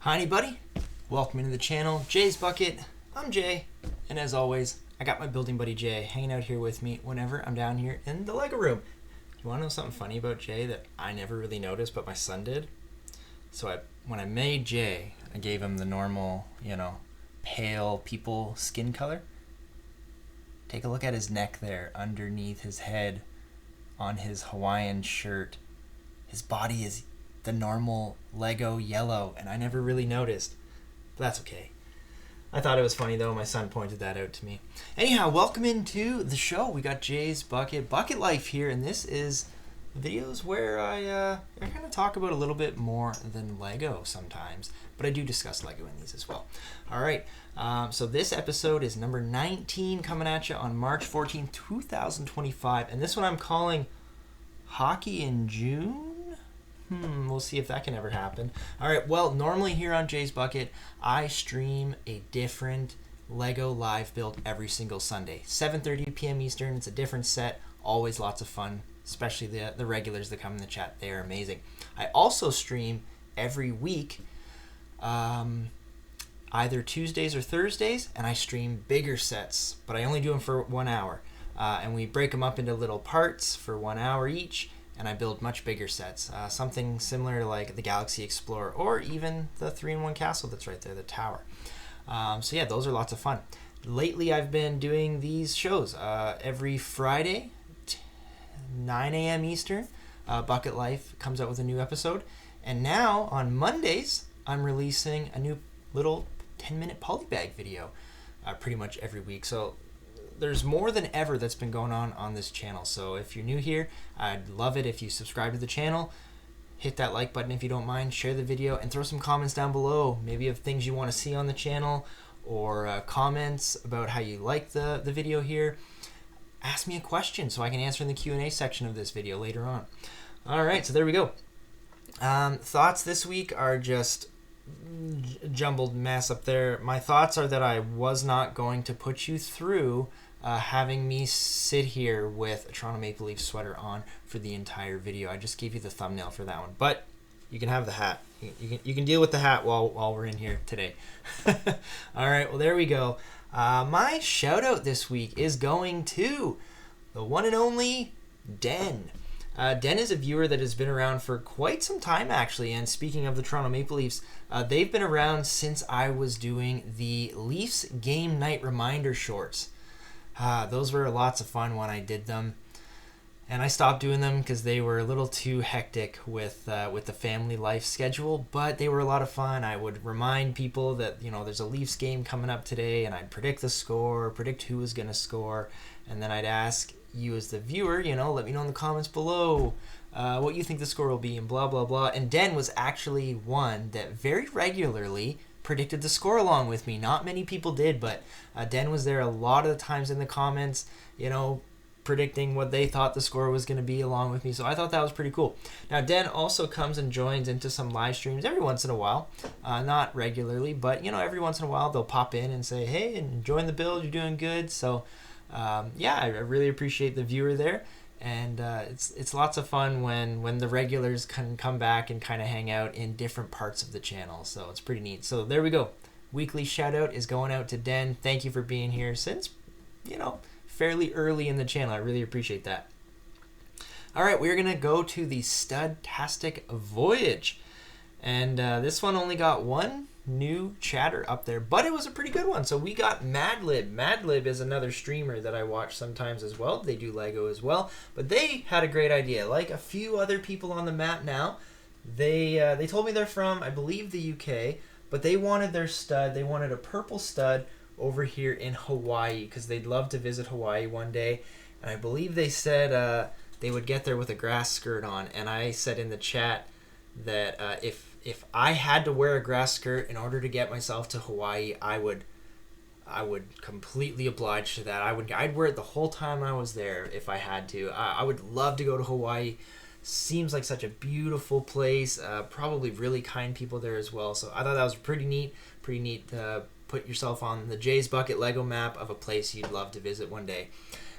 Hi anybody, welcome into the channel, JaysBucket. I'm Jay, and as always, I got my building buddy Jay hanging out here with me whenever I'm down here in the Lego room. You want to know something funny about Jay that I never really noticed, but my son did? So when I made Jay, I gave him the normal, pale people skin color. Take a look at his neck there, underneath his head, on his Hawaiian shirt. His body is the normal Lego yellow, and I never really noticed. But that's okay. I thought it was funny though. My son pointed that out to me. Anyhow, welcome into the show. We got JaysBucket Bucket Life here, and this is videos where I kind of talk about a little bit more than Lego sometimes, but I do discuss Lego in these as well. All right, so this episode is number 19 coming at you on March 14th, 2025, and this one I'm calling Hockey in June. We'll see if that can ever happen. All right, well, normally here on JaysBucket, I stream a different Lego live build every single Sunday. 7:30 p.m. Eastern, it's a different set, always lots of fun, especially the regulars that come in the chat. They are amazing. I also stream every week, either Tuesdays or Thursdays, and I stream bigger sets, but I only do them for 1 hour. And we break them up into little parts for 1 hour each, and I build much bigger sets, something similar to like the Galaxy Explorer or even the 3-in-1 castle that's right there, the tower. So yeah, those are lots of fun. Lately, I've been doing these shows every Friday, 9 a.m. Eastern. Bucket Life comes out with a new episode. And now, on Mondays, I'm releasing a new little 10-minute polybag video pretty much every week. So there's more than ever that's been going on this channel. So if you're new here, I'd love it if you subscribe to the channel, hit that like button if you don't mind, share the video, and throw some comments down below, maybe of things you want to see on the channel, or comments about how you like the video here. Ask me a question so I can answer in the Q&A section of this video later on. All right, so there we go. Thoughts this week are just jumbled mess up there. My thoughts are that I was not going to put you through having me sit here with a Toronto Maple Leaf sweater on for the entire video. I just gave you the thumbnail for that one, but you can have the hat. You can deal with the hat while we're in here today. All right, well, there we go. My shout out this week is going to the one and only Den. Den is a viewer that has been around for quite some time, actually. And speaking of the Toronto Maple Leafs, they've been around since I was doing the Leafs Game Night Reminder shorts. Those were lots of fun when I did them. And I stopped doing them because they were a little too hectic with the family life schedule, but they were a lot of fun. I would remind people that, there's a Leafs game coming up today, and I'd predict the score, predict who was going to score, and then I'd ask you as the viewer, let me know in the comments below what you think the score will be, and blah, blah, blah. And Den was actually one that very regularly predicted the score along with me. Not many people did, but Den was there a lot of the times in the comments, predicting what they thought the score was going to be along with me. So I thought that was pretty cool. Now, Den also comes and joins into some live streams every once in a while. Not regularly, but, every once in a while they'll pop in and say, hey, enjoying the build, you're doing good. So, yeah, I really appreciate the viewer there. And it's lots of fun when the regulars can come back and kind of hang out in different parts of the channel. So it's pretty neat. So there we go. Weekly shout out is going out to Den. Thank you for being here since, fairly early in the channel. I really appreciate that. All right, we're going to go to the Studtastic Voyage. And this one only got one new chatter up there, but it was a pretty good one. So we got Madlib. Madlib is another streamer that I watch sometimes as well. They do Lego as well, but they had a great idea. Like a few other people on the map now, they told me they're from, I believe, the UK, but they wanted their stud. They wanted a purple stud over here in Hawaii because they'd love to visit Hawaii one day. And I believe they said they would get there with a grass skirt on. And I said in the chat that if I had to wear a grass skirt in order to get myself to Hawaii, I would completely oblige to that. I'd wear it the whole time I was there if I had to. I would love to go to Hawaii. Seems like such a beautiful place. Probably really kind people there as well. So I thought that was pretty neat. Pretty neat to put yourself on the JaysBucket Lego map of a place you'd love to visit one day.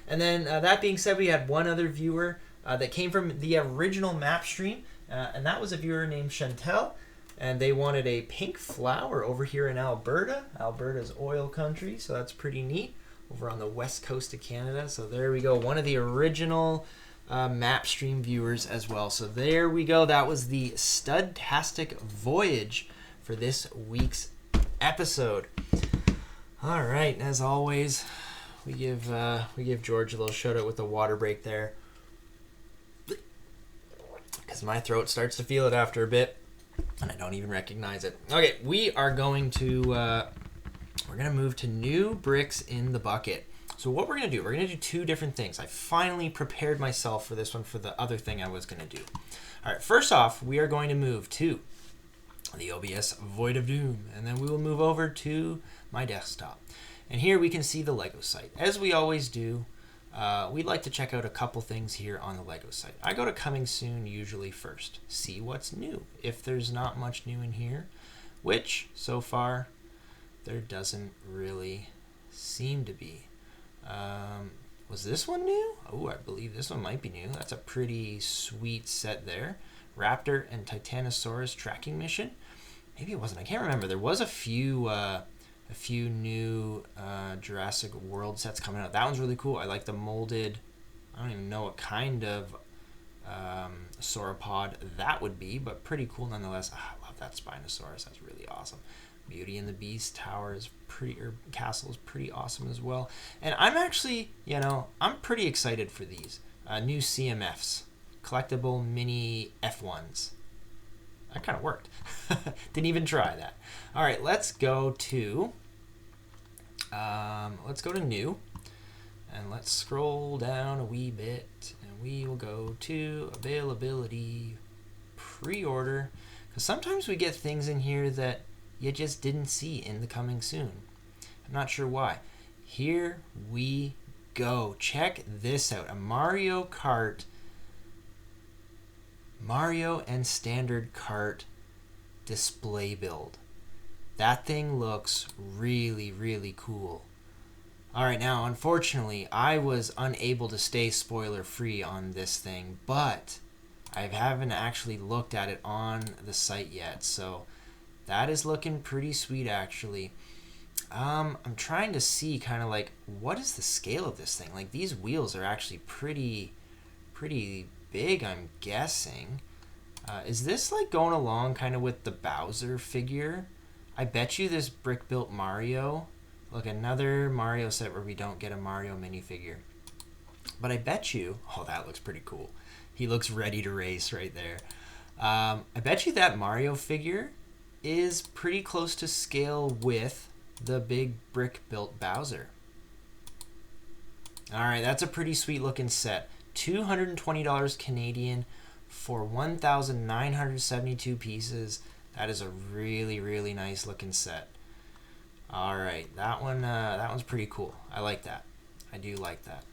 And then that being said, we had one other viewer that came from the original map stream, and that was a viewer named Chantel. And they wanted a pink flower over here in Alberta. Alberta's oil country, so that's pretty neat. Over on the west coast of Canada. So there we go. One of the original map stream viewers as well. So there we go. That was the Studtastic Voyage for this week's episode. All right, as always, we give George a little shout out with the water break there, because my throat starts to feel it after a bit, and I don't even recognize it. Okay, we are going to we're gonna move to new bricks in the bucket. So what we're gonna do, we're gonna do two different things. I finally prepared myself for this one for the other thing I was gonna do. All right, first off, we are going to move to the OBS Void of Doom, and then we will move over to my desktop. And here we can see the Lego site. As we always do, we'd like to check out a couple things here on the Lego site. I go to Coming Soon usually first, see what's new. If there's not much new in here, which so far there doesn't really seem to be. Was this one new? Oh, I believe this one might be new. That's a pretty sweet set there. Raptor and Titanosaurus tracking mission. Maybe it wasn't. I can't remember. There was a few new Jurassic World sets coming out. That one's really cool. I like the molded. I don't even know what kind of sauropod that would be, but pretty cool nonetheless. I love that Spinosaurus. That's really awesome. Beauty and the Beast tower is castle is pretty awesome as well. And I'm actually, I'm pretty excited for these new CMFs, collectible mini F1s. That kind of worked. Didn't even try that. All right, let's go to new, and let's scroll down a wee bit, and we will go to availability, pre-order, because sometimes we get things in here that you just didn't see in the Coming Soon. I'm not sure why. Here we go. Check this out. A Mario and Standard Kart display build. That thing looks really, really cool. Alright, now unfortunately I was unable to stay spoiler free on this thing, but I haven't actually looked at it on the site yet, so that is looking pretty sweet actually. I'm trying to see kind of like, what is the scale of this thing? Like, these wheels are actually pretty big, I'm guessing. Is this like going along kind of with the Bowser figure? I bet you this brick built Mario. Look, another Mario set where we don't get a Mario minifigure. But I bet you, oh, that looks pretty cool. He looks ready to race right there. I bet you that Mario figure is pretty close to scale with the big brick built Bowser. All right, that's a pretty sweet looking set. $220 Canadian for 1,972 pieces. That is a really, really nice looking set. All right, that one's pretty cool. I like that. I do like that.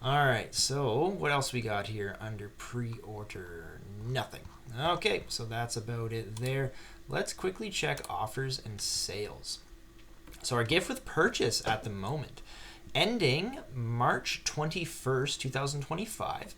All right, so what else we got here under pre-order? Nothing. Okay, so that's about it there. Let's quickly check offers and sales. So our gift with purchase at the moment, ending March 21st, 2025,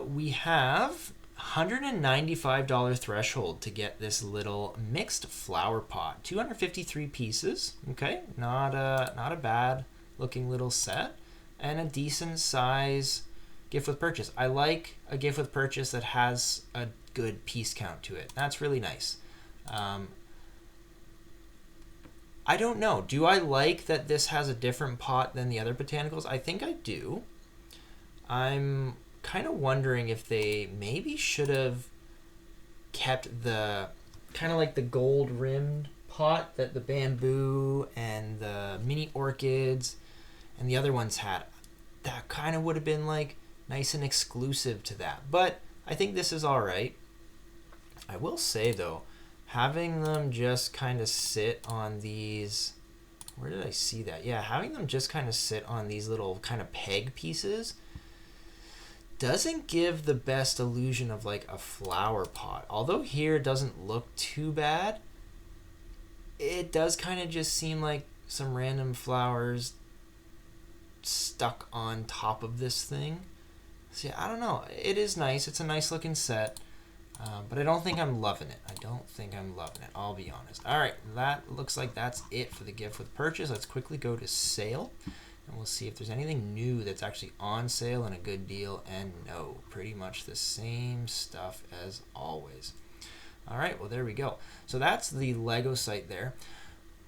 we have $195 threshold to get this little mixed flower pot. 253 pieces, okay? Not a bad looking little set, and a decent size gift with purchase. I like a gift with purchase that has a good piece count to it. That's really nice. I don't know. Do I like that this has a different pot than the other botanicals? I think I do. I'm kind of wondering if they maybe should have kept the kind of like the gold rimmed pot that the bamboo and the mini orchids and the other ones had. That kind of would have been like nice and exclusive to that. But I think this is all right. I will say though, having them just kind of sit on these, where did I see that? Yeah, having them just kind of sit on these little kind of peg pieces doesn't give the best illusion of like a flower pot. Although here it doesn't look too bad, it does kind of just seem like some random flowers stuck on top of this thing. See, I don't know. It is nice. It's a nice looking set. But I don't think I'm loving it. I don't think I'm loving it. I'll be honest. All right, that looks like that's it for the gift with purchase. Let's quickly go to sale, and we'll see if there's anything new that's actually on sale and a good deal. And no, pretty much the same stuff as always. All right, well, there we go. So that's the Lego site there.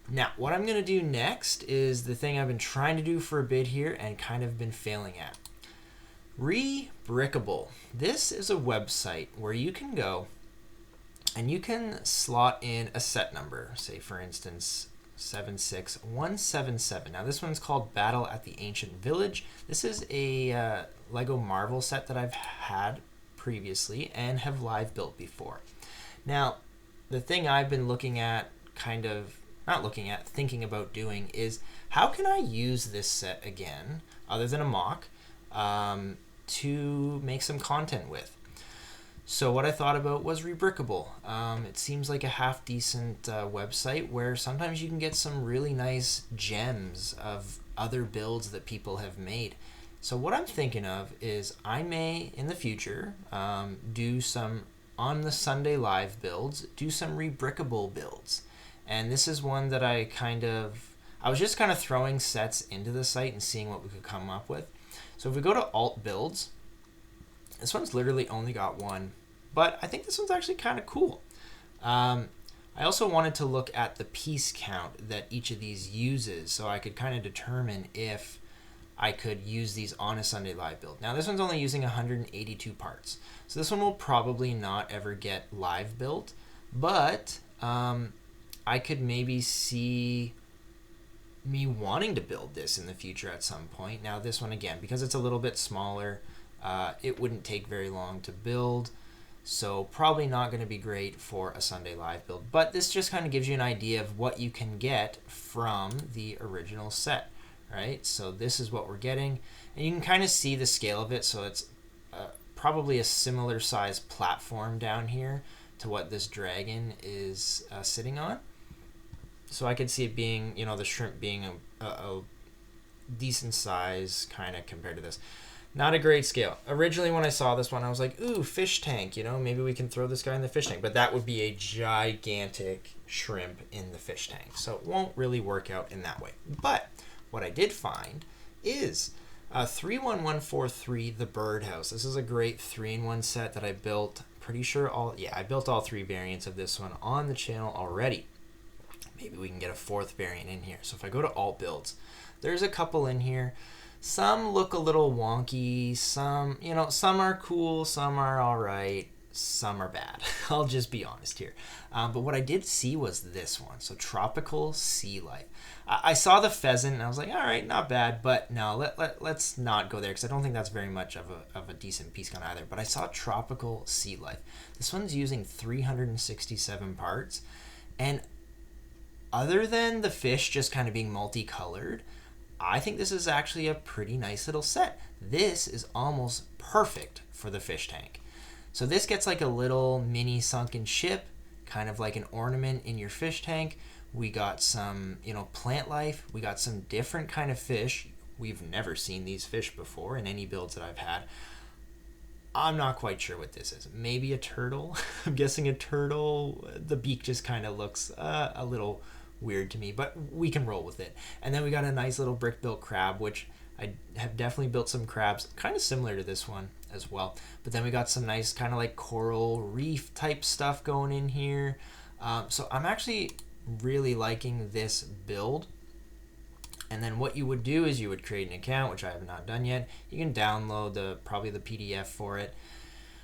Now, what I'm going to do next is the thing I've been trying to do for a bit here and kind of been failing at. Rebrickable. This is a website where you can go and you can slot in a set number, say for instance 76177. Now this one's called Battle at the Ancient Village. This is a Lego Marvel set that I've had previously and have live built before. Now the thing I've been looking at, thinking about doing is how can I use this set again other than a mock to make some content with. So what I thought about was Rebrickable. It seems like a half decent website where sometimes you can get some really nice gems of other builds that people have made. So what I'm thinking of is I may in the future do some on the Sunday live builds, do some Rebrickable builds. And this is one that I was just kind of throwing sets into the site and seeing what we could come up with. So if we go to alt builds, this one's literally only got one, but I think this one's actually kind of cool. I also wanted to look at the piece count that each of these uses so I could kind of determine if I could use these on a Sunday live build. Now this one's only using 182 parts. So this one will probably not ever get live built, but I could maybe see me wanting to build this in the future at some point. Now this one, again, because it's a little bit smaller, it wouldn't take very long to build, so probably not going to be great for a Sunday live build, but this just kind of gives you an idea of what you can get from the original set, right? So this is what we're getting, and you can kind of see the scale of it. So it's probably a similar size platform down here to what this dragon is sitting on. So I could see it being, the shrimp being a decent size kind of compared to this. Not a great scale. Originally when I saw this one, I was like, ooh, fish tank, maybe we can throw this guy in the fish tank. But that would be a gigantic shrimp in the fish tank. So it won't really work out in that way. But what I did find is 31143, the Birdhouse. This is a great 3-in-1 set that I built. Pretty sure I built all 3 variants of this one on the channel already. Maybe we can get a 4th variant in here. So if I go to alt builds, there's a couple in here. Some look a little wonky. Some are cool. Some are all right. Some are bad. I'll just be honest here. But what I did see was this one. So Tropical Sea Life. I saw the pheasant and I was like, all right, not bad. But no, let's not go there because I don't think that's very much of a decent piece count either. But I saw Tropical Sea Life. This one's using 367 parts. And other than the fish just kind of being multicolored, I think this is actually a pretty nice little set. This is almost perfect for the fish tank. So this gets like a little mini sunken ship, kind of like an ornament in your fish tank. We got some, plant life. We got some different kind of fish. We've never seen these fish before in any builds that I've had. I'm not quite sure what this is. Maybe a turtle. I'm guessing a turtle. The beak just kind of looks a little weird to me, but we can roll with it. And then we got a nice little brick built crab, which I have definitely built some crabs kind of similar to this one as well. But then we got some nice kind of like coral reef type stuff going in here. So I'm actually really liking this build. And then what you would do is you would create an account, which I have not done yet. You can download probably the PDF for it.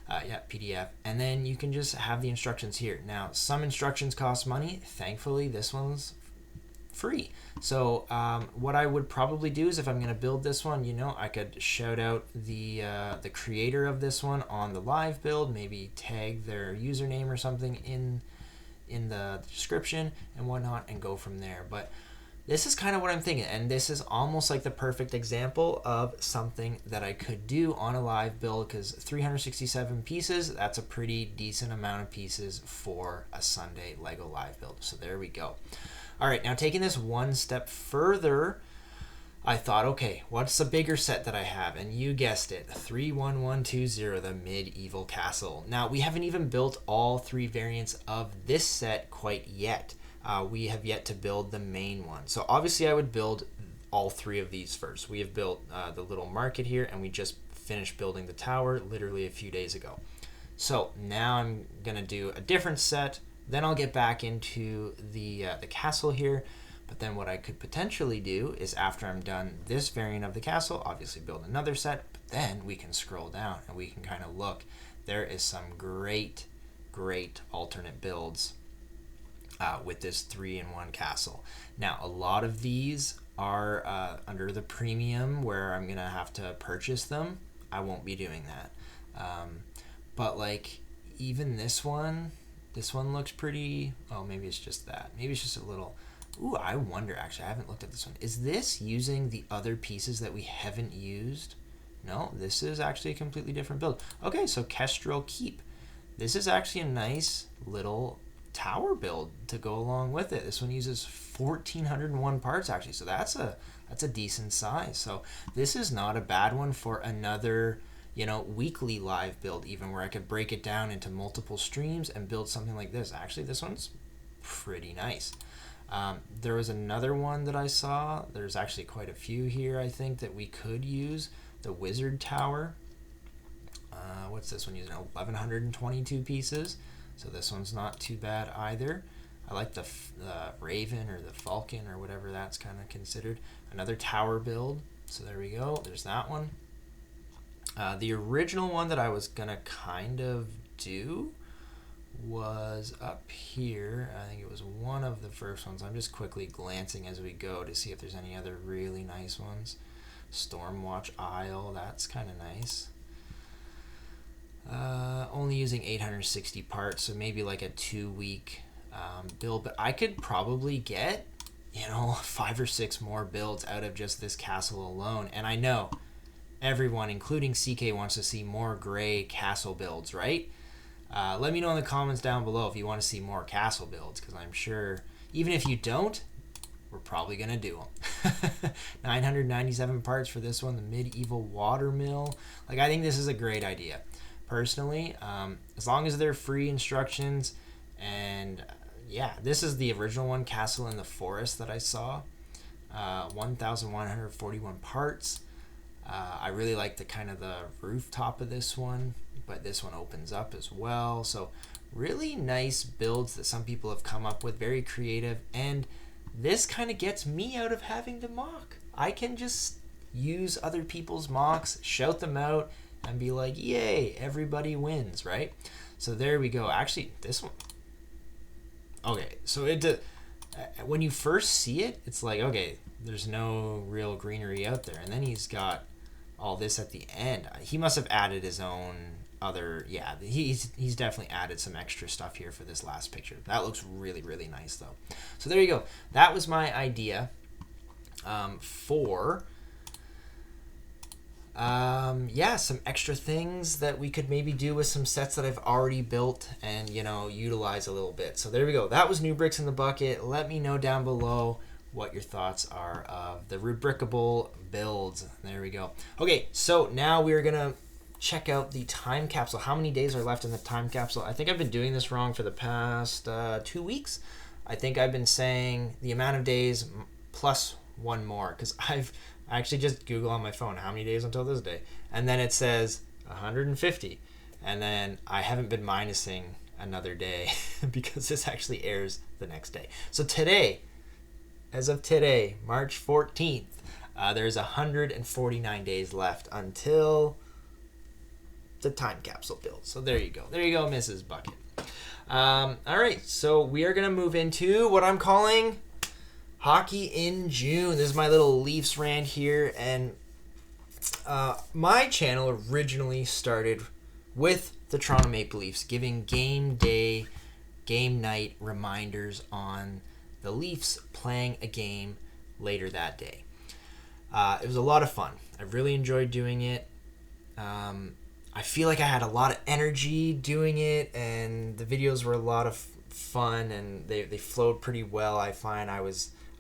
PDF. And then you can just have the instructions here. Now, some instructions cost money. Thankfully, this one's free. So what I would probably do is if I'm going to build this one, I could shout out the creator of this one on the live build, maybe tag their username or something in the description and whatnot and go from there. But this is kind of what I'm thinking, and this is almost like the perfect example of something that I could do on a live build because 367 pieces, that's a pretty decent amount of pieces for a Sunday Lego live build. So there we go. All right, now taking this one step further, I thought, okay, what's the bigger set that I have? And you guessed it, 31120, the Medieval Castle. Now, we haven't even built all 3 variants of this set quite yet. We have yet to build the main one. So obviously I would build all 3 of these first. We have built the little market here, and we just finished building the tower literally a few days ago. So now I'm going to do a different set. Then I'll get back into the castle here. But then what I could potentially do is, after I'm done this variant of the castle, obviously build another set, but then we can scroll down and we can kind of look. There is some great alternate builds with this 3-in-1 castle. Now, a lot of these are under the premium, where I'm going to have to purchase them. I won't be doing that. But like, even this one looks pretty, oh, maybe it's just that. Maybe it's just a little... Ooh, I wonder, actually, I haven't looked at this one. Is this using the other pieces that we haven't used? No, this is actually a completely different build. Okay, so Kestrel Keep. This is actually a nice little tower build to go along with it. This one uses 1,401 parts, actually, so that's a decent size. So this is not a bad one for another, weekly live build, even, where I could break it down into multiple streams and build something like this. Actually, this one's pretty nice. There was another one that I saw. There's actually quite a few here, I think, that we could use. The Wizard Tower. What's this one using? 1,122 pieces. So this one's not too bad either. I like the Raven, or the Falcon, or whatever that's kind of considered. Another tower build. So there we go. There's that one. The original one that I was going to kind of do was up here. I think it was one of the first ones. I'm just quickly glancing as we go to see if there's any other really nice ones. Stormwatch Isle, that's kind of nice. Only using 860 parts, so maybe like a 2-week build, but I could probably get 5 or 6 more builds out of just this castle alone. And I know everyone, including CK, wants to see more gray castle builds, right? Let me know in the comments down below if you want to see more castle builds, because I'm sure, even if you don't, we're probably going to do them. 997 parts for this one, the Medieval Watermill. Like, I think this is a great idea. Personally, as long as they're free instructions, and yeah, this is the original one, Castle in the Forest, that I saw. 1,141 parts. I really like the kind of the rooftop of this one, but this one opens up as well. So really nice builds that some people have come up with, very creative, and this kind of gets me out of having to mock. I can just use other people's mocks, shout them out, and be like, yay, everybody wins, right? So there we go. Actually, this one, okay, so when you first see it, it's like, okay, there's no real greenery out there, and then he's got all this at the end. He must have added his own other, yeah, he's definitely added some extra stuff here for this last picture. That looks really, really nice, though. So there you go. That was my idea for some extra things that we could maybe do with some sets that I've already built and, utilize a little bit. So there we go. That was New Bricks in the Bucket. Let me know down below what your thoughts are of the rubricable builds. There we go. Okay, so now we're going to check out the time capsule. How many days are left in the time capsule? I think I've been doing this wrong for the past 2 weeks. I think I've been saying the amount of days plus one more, because I've actually just Google on my phone how many days until this day, and then it says 150, and then I haven't been minusing another day because this actually airs the next day. So today, as of today, March 14th, there's 149 days left until the time capsule build. So there you go. There you go, Mrs. Bucket. All right, so we are going to move into what I'm calling Hockey in June. This is my little Leafs rant here, and my channel originally started with the Toronto Maple Leafs, giving game day, game night reminders on the Leafs playing a game later that day. It was a lot of fun. I really enjoyed doing it. I feel like I had a lot of energy doing it, and the videos were a lot of fun, and they flowed pretty well. I find I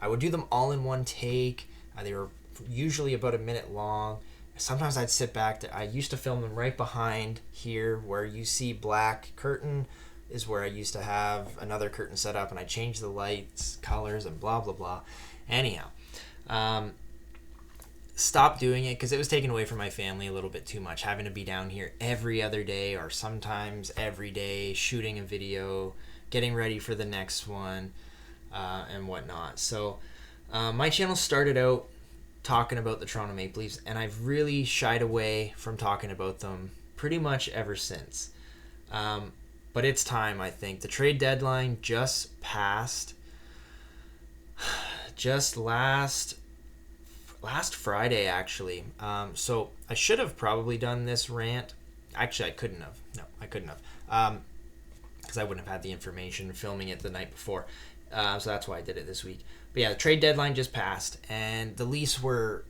would do them all in one take. They were usually about a minute long. Sometimes I'd sit back. I used to film them right behind here where you see black curtain is where I used to have another curtain set up, and I changed the lights, colors, and blah, blah, blah. Anyhow, stopped doing it because it was taken away from my family a little bit too much, having to be down here every other day or sometimes every day, shooting a video, getting ready for the next one, and whatnot. So my channel started out talking about the Toronto Maple Leafs, and I've really shied away from talking about them pretty much ever since. But it's time, I think. The trade deadline just passed just last Friday, actually. So I should have probably done this rant. Actually, I couldn't have. No, I couldn't have. Because I wouldn't have had the information filming it the night before. So that's why I did it this week. But yeah, the trade deadline just passed, and the Leafs were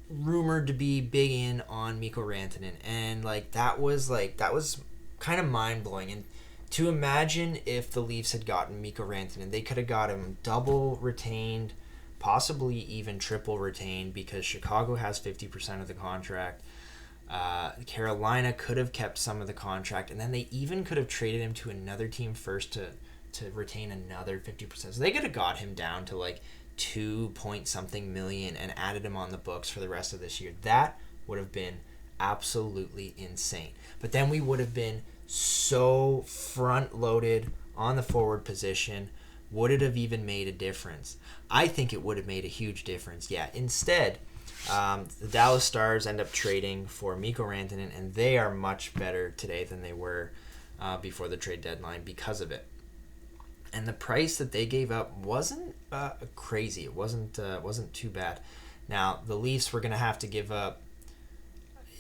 rumored to be big in on Mikko Rantanen, and that was kind of mind blowing. And to imagine if the Leafs had gotten Mikko Rantanen, they could have got him double retained, possibly even triple retained, because Chicago has 50% of the contract. Carolina could have kept some of the contract, and then they even could have traded him to another team first to retain another 50%. So they could have got him down to 2 point something million and added him on the books for the rest of this year. That would have been absolutely insane. But then we would have been so front loaded on the forward position. Would it have even made a difference? I think it would have made a huge difference. Yeah, instead, the Dallas Stars end up trading for Mikko Rantanen, and they are much better today than they were before the trade deadline because of it. And the price that they gave up wasn't crazy. It wasn't too bad. Now, the Leafs were going to have to give up.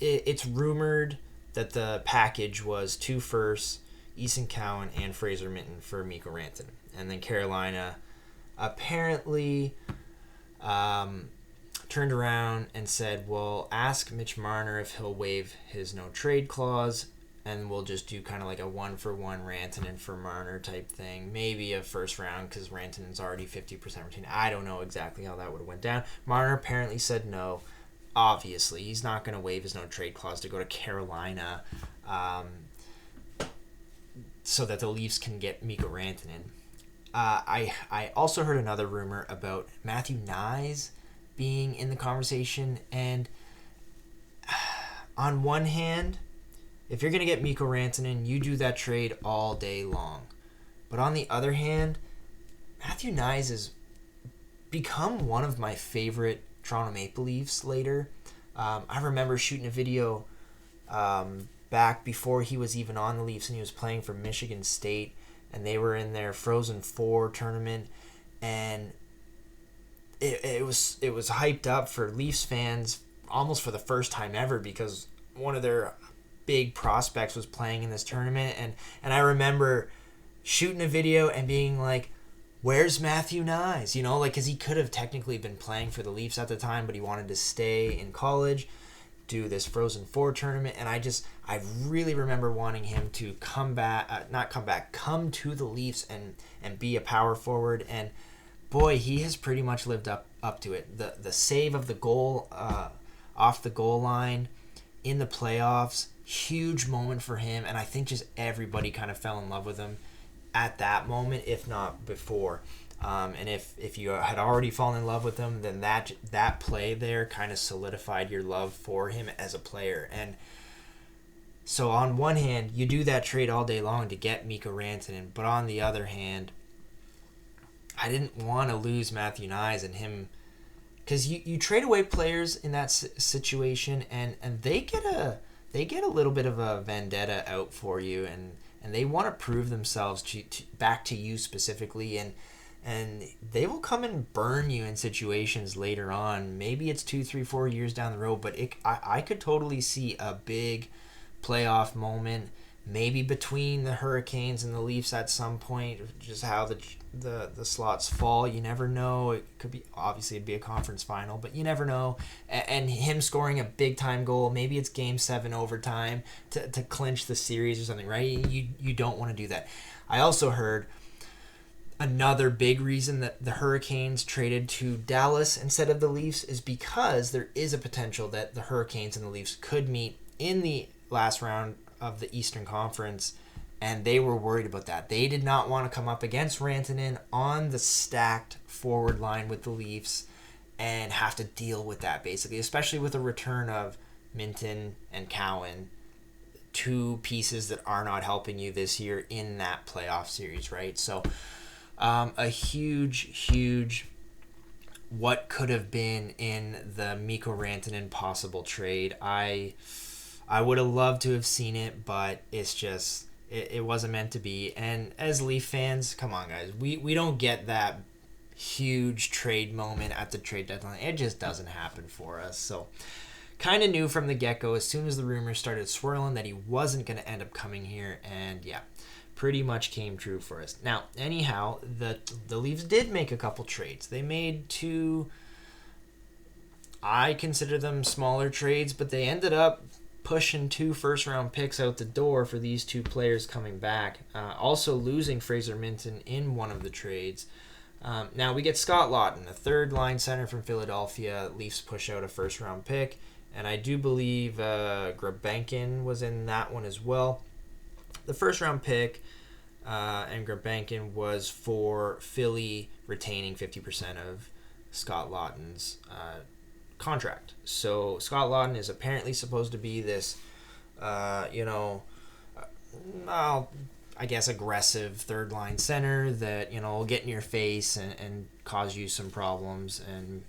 It's rumored that the package was 2 firsts, Eason Cowan, and Fraser Minten for Mikko Rantanen. And then Carolina apparently turned around and said, well, ask Mitch Marner if he'll waive his no-trade clause, and we'll just do kind of like a 1-for-1 Rantanen for Marner type thing. Maybe a first round because Rantanen's already 50% retained. I don't know exactly how that would have went down. Marner apparently said no. Obviously, he's not going to waive his no-trade clause to go to Carolina so that the Leafs can get Mikko Rantanen. I also heard another rumor about Matthew Knies being in the conversation, and on one hand, if you're going to get Mikko Rantanen, you do that trade all day long. But on the other hand, Matthew Knies has become one of my favorite Toronto Maple Leafs later. I remember shooting a video back before he was even on the Leafs, and he was playing for Michigan State, and they were in their Frozen Four tournament, and it was hyped up for Leafs fans almost for the first time ever because one of their big prospects was playing in this tournament, and I remember shooting a video and being like, where's Matthew Knies? Because he could have technically been playing for the Leafs at the time, but he wanted to stay in college, do this Frozen Four tournament, and I really remember wanting him to come to the Leafs and be a power forward, and boy, he has pretty much lived up to it. The save of the goal off the goal line in the playoffs, huge moment for him, and I think just everybody kind of fell in love with him at that moment, if not before. And if you had already fallen in love with him, then that play there kind of solidified your love for him as a player. And so on one hand, you do that trade all day long to get Mikko Rantanen, but on the other hand, I didn't want to lose Matthew Knies and him, because you trade away players in that situation, and they get a little bit of a vendetta out for you, and they want to prove themselves back to you specifically, and they will come and burn you in situations later on. Maybe it's 2, 3, 4 years down the road, but I could totally see a big playoff moment, maybe between the Hurricanes and the Leafs at some point, just how the slots fall. You never know. It could be, obviously it'd be a conference final, but you never know. And him scoring a big time goal, maybe it's Game 7 overtime to clinch the series or something, right? You don't want to do that. I also heard Another big reason that the Hurricanes traded to Dallas instead of the Leafs is because there is a potential that the Hurricanes and the Leafs could meet in the last round of the Eastern Conference, and they were worried about that. They did not want to come up against Rantanen on the stacked forward line with the Leafs and have to deal with that, basically, especially with the return of Minton and Cowan, two pieces that are not helping you this year in that playoff series, right? So a huge what could have been in the Mikko Rantanen possible trade. I would have loved to have seen it, but it's just it wasn't meant to be. And as Leaf fans, come on guys, we don't get that huge trade moment at the trade deadline. It just doesn't happen for us. So kind of knew from the get-go as soon as the rumors started swirling that he wasn't going to end up coming here, and yeah, pretty much came true for us. Now, anyhow, the Leafs did make a couple trades. They made two, I consider them smaller trades, but they ended up pushing 2 first-round picks out the door for these two players coming back. Also losing Fraser Minton in one of the trades. Now we get Scott Laughton, a third-line center from Philadelphia. Leafs push out a first-round pick, and I do believe Grabenkin was in that one as well. The first-round pick and Grabenkin was for Philly retaining 50% of Scott Laughton's contract. So Scott Laughton is apparently supposed to be this, I guess, aggressive third-line center that, will get in your face and cause you some problems and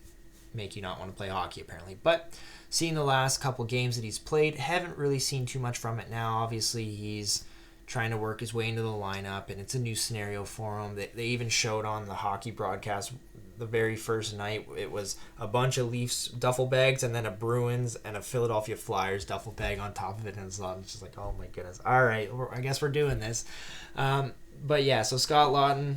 make you not want to play hockey, apparently. But seeing the last couple games that he's played, haven't really seen too much from it now. Obviously, he's trying to work his way into the lineup, and it's a new scenario for him. They even showed on the hockey broadcast the very first night, it was a bunch of Leafs duffel bags and then a Bruins and a Philadelphia Flyers duffel bag on top of it, and it's just like, oh my goodness, all right, I guess we're doing this. But yeah, so Scott Laughton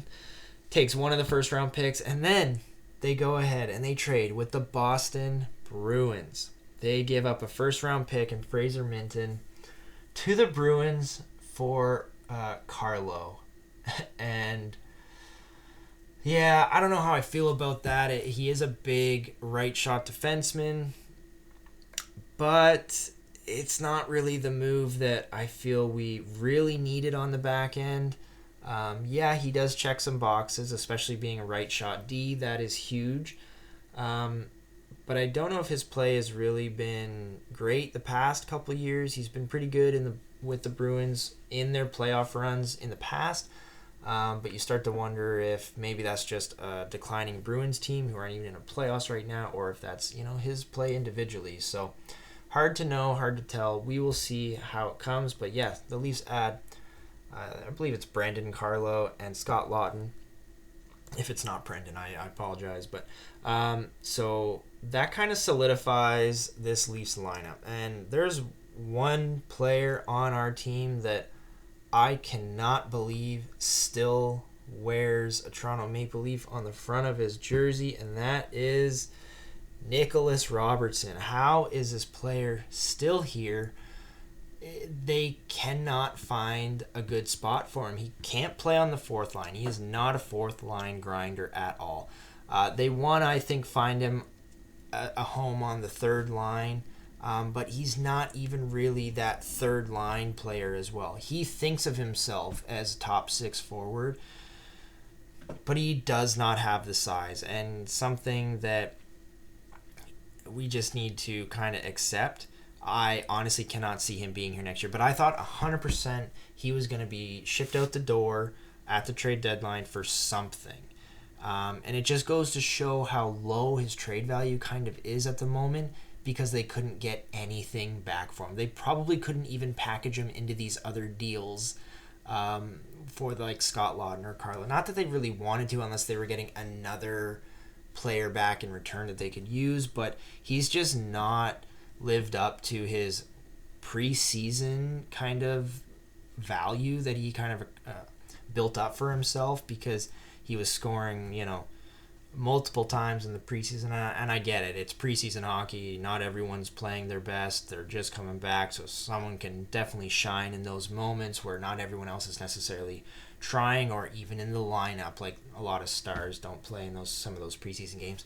takes one of the first round picks, and then they go ahead and they trade with the Boston Bruins. They give up a first round pick and Fraser Minton to the Bruins for Carlo. And yeah, I don't know how I feel about that. He is a big right shot defenseman, but it's not really the move that I feel we really needed on the back end. Yeah, he does check some boxes, especially being a right shot D. That is huge. But I don't know if his play has really been great the past couple of years. He's been pretty good with the Bruins in their playoff runs in the past. But you start to wonder if maybe that's just a declining Bruins team who aren't even in a playoffs right now, or if that's, his play individually. So hard to know, hard to tell. We will see how it comes. But yeah, the Leafs add, I believe it's Brandon Carlo and Scott Laughton. If it's not Brendan, I apologize. But so that kind of solidifies this Leafs lineup. And there's one player on our team that I cannot believe still wears a Toronto Maple Leaf on the front of his jersey, and that is Nicholas Robertson. How is this player still here? They cannot find a good spot for him. He can't play on the fourth line. He is not a fourth line grinder at all. They want to, I think, find him a home on the third line. But he's not even really that third line player as well. He thinks of himself as a top six forward, but he does not have the size, and something that we just need to kind of accept. I honestly cannot see him being here next year, but I thought 100% he was going to be shipped out the door at the trade deadline for something. And it just goes to show how low his trade value kind of is at the moment, because they couldn't get anything back for him. They probably couldn't even package him into these other deals for like Scott Laughton or Carlo. Not that they really wanted to, unless they were getting another player back in return that they could use, but he's just not lived up to his preseason kind of value that he kind of built up for himself, because he was scoring, multiple times in the preseason, and I get it. It's preseason hockey. Not everyone's playing their best. They're just coming back, so someone can definitely shine in those moments where not everyone else is necessarily trying or even in the lineup. Like a lot of stars don't play in some of those preseason games.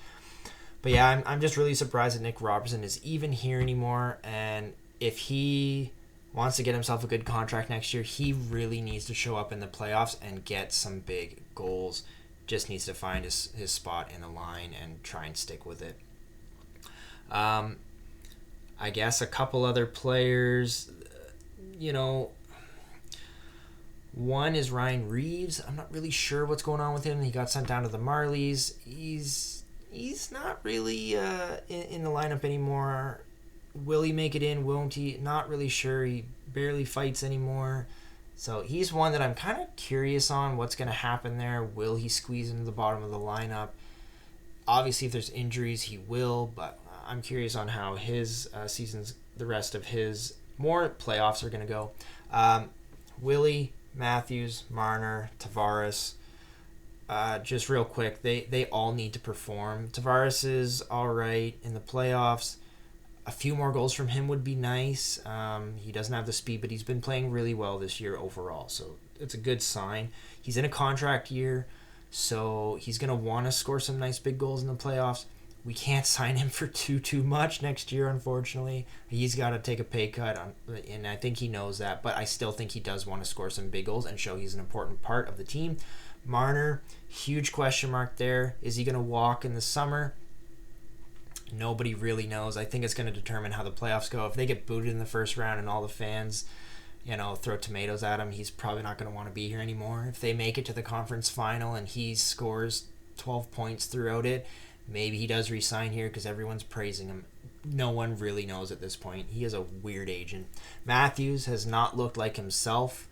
But yeah, I'm just really surprised that Nick Robertson is even here anymore. And if he wants to get himself a good contract next year, he really needs to show up in the playoffs and get some big goals. Just needs to find his spot in the line and try and stick with it. I guess a couple other players, one is Ryan Reeves. I'm not really sure what's going on with him. He got sent down to the Marlies. He's not really in the lineup anymore. Will he make it in? Won't he? Not really sure. He barely fights anymore. So he's one that I'm kind of curious on what's going to happen there. Will he squeeze into the bottom of the lineup? Obviously, if there's injuries, he will, but I'm curious on how his the rest of his more playoffs are going to go. Willie, Matthews, Marner, Tavares, just real quick, they all need to perform. Tavares is all right in the playoffs. A few more goals from him would be nice. He doesn't have the speed, but he's been playing really well this year overall, so it's a good sign. He's in a contract year, so he's going to want to score some nice big goals in the playoffs. We can't sign him for too much next year, unfortunately. He's got to take a pay cut, and I think he knows that, but I still think he does want to score some big goals and show he's an important part of the team. Marner, huge question mark there. Is he going to walk in the summer? Nobody really knows. I think it's going to determine how the playoffs go. If they get booted in the first round and all the fans, throw tomatoes at him, he's probably not going to want to be here anymore. If they make it to the conference final and he scores 12 points throughout it, maybe he does re-sign here because everyone's praising him. No one really knows at this point. He is a weird agent. Matthews has not looked like himself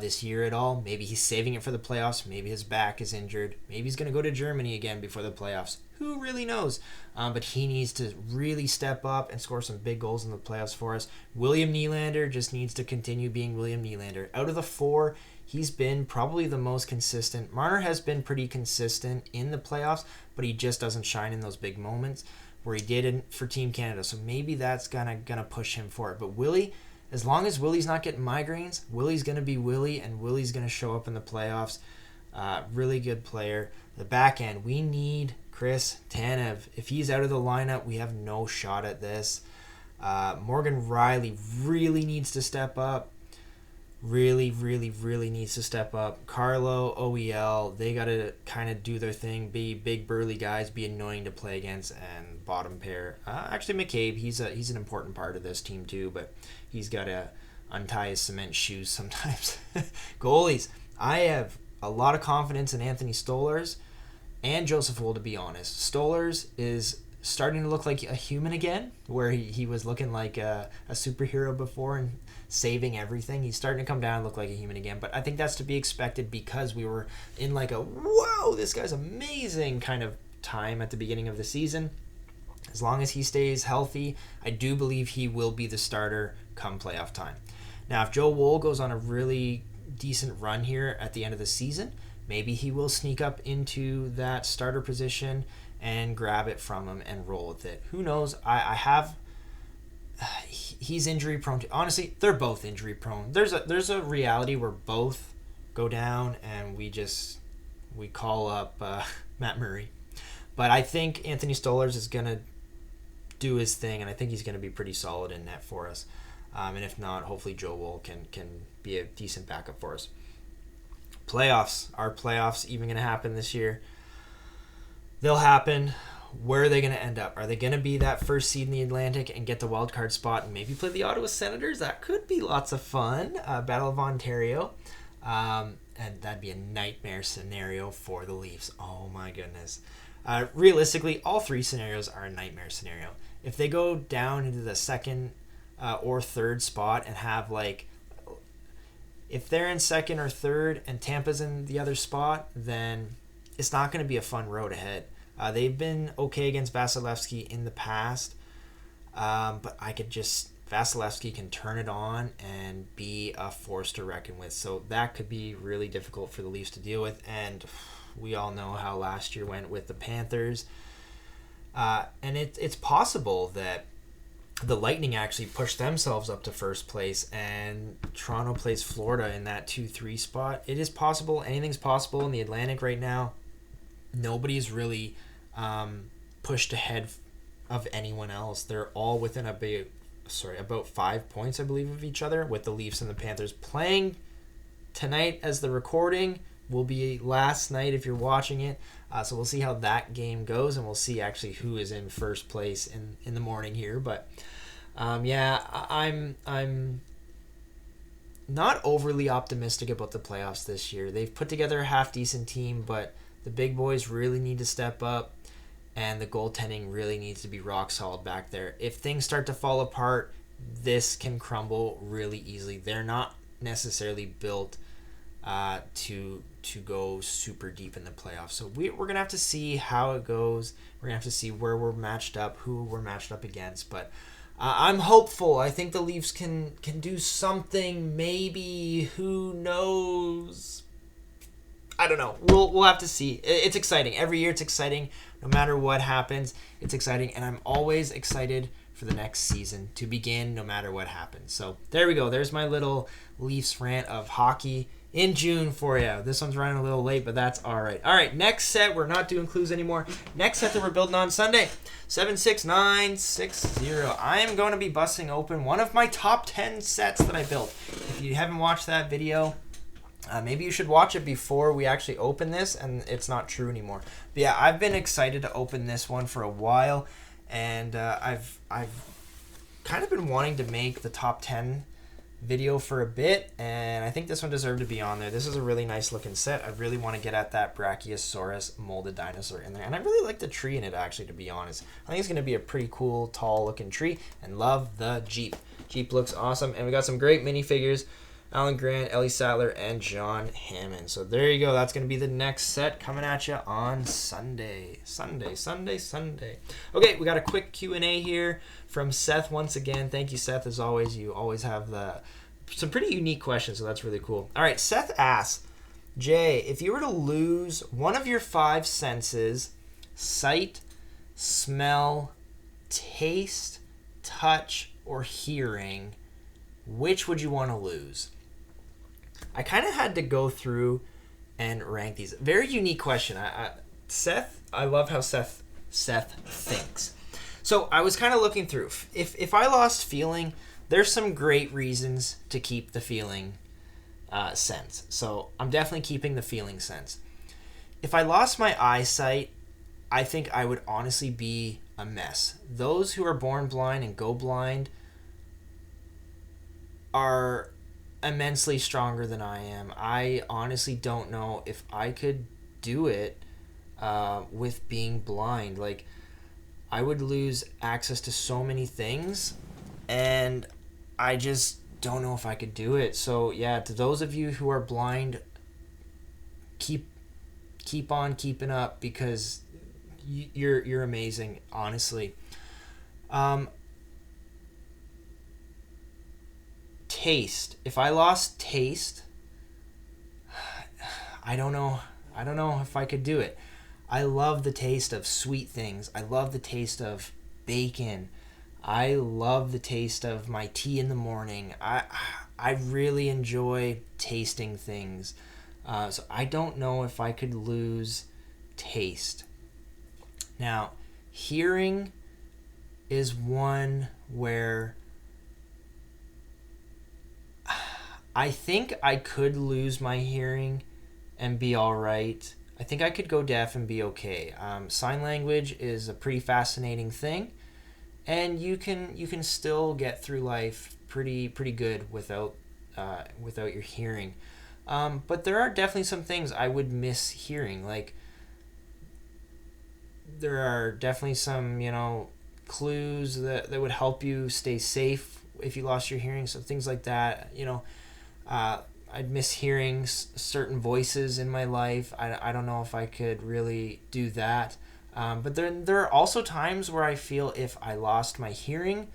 this year at all. Maybe he's saving it for the playoffs. Maybe his back is injured. Maybe he's going to go to Germany again before the playoffs. Who really knows? But he needs to really step up and score some big goals in the playoffs for us. William Nylander just needs to continue being William Nylander. Out of the four, he's been probably the most consistent. Marner has been pretty consistent in the playoffs, but he just doesn't shine in those big moments where he did for Team Canada. So maybe that's gonna push him for it. But Willie, as long as Willie's not getting migraines, Willie's gonna be Willie, and Willie's gonna show up in the playoffs. Really good player. The back end, we need Chris Tanev. If he's out of the lineup, we have no shot at this. Morgan Riley really needs to step up. Really needs to step up. Carlo, OEL, they got to kind of do their thing, be big burly guys, be annoying to play against, and bottom pair. Actually, McCabe, he's an important part of this team too, but he's got to untie his cement shoes sometimes. Goalies, I have a lot of confidence in Anthony Stolarz and Joseph Woll, to be honest. Stolarz is starting to look like a human again, where he was looking like a superhero before and saving everything. He's starting to come down and look like a human again, but I think that's to be expected because we were in like a, whoa, this guy's amazing kind of time at the beginning of the season. As long as he stays healthy, I do believe he will be the starter come playoff time. Now, if Joe Woll goes on a really decent run here at the end of the season, maybe he will sneak up into that starter position and grab it from him and roll with it. Who knows? He's injury prone. Honestly, they're both injury prone. There's a reality where both go down and we call up Matt Murray. But I think Anthony Stolarz is going to do his thing, and I think he's going to be pretty solid in net for us. And if not, hopefully Joe Woll can be a decent backup for us. Playoffs. Are playoffs even going to happen this year? They'll happen. Where are they going to end up? Are they going to be that first seed in the Atlantic and get the wild card spot and maybe play the Ottawa Senators? That could be lots of fun. Battle of Ontario. And that'd be a nightmare scenario for the Leafs. Oh my goodness. Realistically, all three scenarios are a nightmare scenario. If they go down into the second or third spot and have if they're in second or third and Tampa's in the other spot, then it's not going to be a fun road ahead. They've been okay against Vasilevsky in the past, but Vasilevsky can turn it on and be a force to reckon with. So that could be really difficult for the Leafs to deal with. And we all know how last year went with the Panthers. And it's possible that the Lightning actually pushed themselves up to first place, and Toronto plays Florida in that 2-3 spot. It is possible. Anything's possible in the Atlantic right now. Nobody's really pushed ahead of anyone else. They're all within about 5 points, I believe, of each other, with the Leafs and the Panthers playing tonight as the recording. Will be last night if you're watching it. So we'll see how that game goes, and we'll see actually who is in first place in the morning here. But I'm not overly optimistic about the playoffs this year. They've put together a half-decent team, but the big boys really need to step up, and the goaltending really needs to be rock solid back there. If things start to fall apart, this can crumble really easily. They're not necessarily built to go super deep in the playoffs. So we're going to have to see how it goes. We're going to have to see where we're matched up, who we're matched up against. But I'm hopeful. I think the Leafs can do something. Maybe. Who knows? I don't know. We'll have to see. It's exciting. Every year it's exciting. No matter what happens, it's exciting. And I'm always excited for the next season to begin no matter what happens. So there we go. There's my little Leafs rant of hockey in June for you. This one's running a little late, but that's all right. All right, next set. We're not doing clues anymore. Next set that we're building on Sunday, 76960. I am going to be busting open one of my top 10 sets that I built. If you haven't watched that video, maybe you should watch it before we actually open this, and it's not true anymore. But yeah, I've been excited to open this one for a while, and I've kind of been wanting to make the top 10 video for a bit, and I think this one deserved to be on there. This is a really nice looking set. I really want to get at that Brachiosaurus molded dinosaur in there, and I really like the tree in it, actually, to be honest. I think it's going to be a pretty cool, tall looking tree, and love the Jeep. Jeep looks awesome, and we got some great minifigures. Alan Grant, Ellie Sattler, and John Hammond. So there you go. That's going to be the next set coming at you on Sunday. Sunday. Okay, we got a quick Q&A here from Seth once again. Thank you, Seth. As always, you always have some pretty unique questions, so that's really cool. All right, Seth asks, Jay, if you were to lose one of your 5 senses, sight, smell, taste, touch, or hearing, which would you want to lose? I kind of had to go through and rank these. Very unique question. Seth, I love how Seth thinks. So I was kind of looking through. If I lost feeling, there's some great reasons to keep the feeling sense. So I'm definitely keeping the feeling sense. If I lost my eyesight, I think I would honestly be a mess. Those who are born blind and go blind are immensely stronger than I am. I honestly don't know if I could do it with being blind. Like, I would lose access to so many things, and I just don't know if I could do it. So yeah, to those of you who are blind, keep on keeping up, because you're amazing, honestly. Taste. If I lost taste, I don't know if I could do it. I love the taste of sweet things. I love the taste of bacon. I love the taste of my tea in the morning. I really enjoy tasting things. So I don't know if I could lose taste. Now, hearing is one where I think I could lose my hearing and be all right. I think I could go deaf and be okay. Sign language is a pretty fascinating thing, and you can still get through life pretty good without your hearing. But there are definitely some things I would miss hearing. Like, there are definitely some clues that would help you stay safe if you lost your hearing. So things like that. I'd miss hearing certain voices in my life. I don't know if I could really do that. But then there are also times where I feel if I lost my hearing,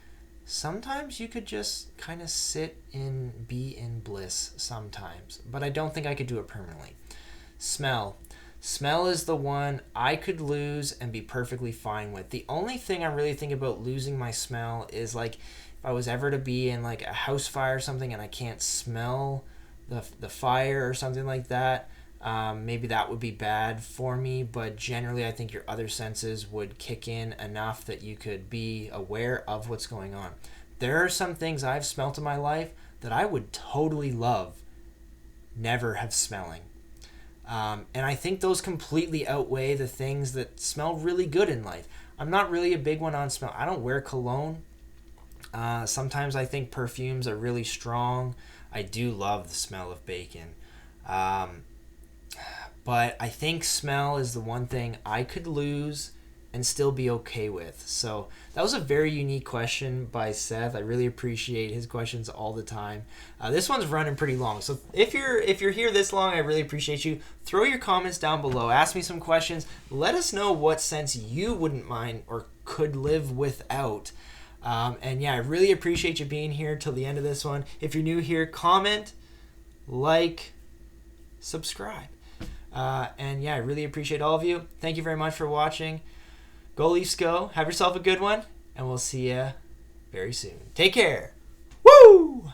sometimes you could just kind of be in bliss sometimes. But I don't think I could do it permanently. Smell. Smell is the one I could lose and be perfectly fine with. The only thing I'm really thinking about losing my smell is like if I was ever to be in like a house fire or something and I can't smell the fire or something like that. Maybe that would be bad for me, but generally I think your other senses would kick in enough that you could be aware of what's going on. There are some things I've smelt in my life that I would totally love never have smelling. And I think those completely outweigh the things that smell really good in life. I'm not really a big one on smell. I don't wear cologne. Sometimes I think perfumes are really strong. I do love the smell of bacon. But I think smell is the one thing I could lose and still be okay with. So that was a very unique question by Seth. I really appreciate his questions all the time. This one's running pretty long. So if you're here this long, I really appreciate you. Throw your comments down below. Ask me some questions. Let us know what scents you wouldn't mind or could live without. And yeah, I really appreciate you being here till the end of this one. If you're new here, comment, like, subscribe. And yeah, I really appreciate all of you. Thank you very much for watching. Go Leafs go. Have yourself a good one, and we'll see you very soon. Take care. Woo!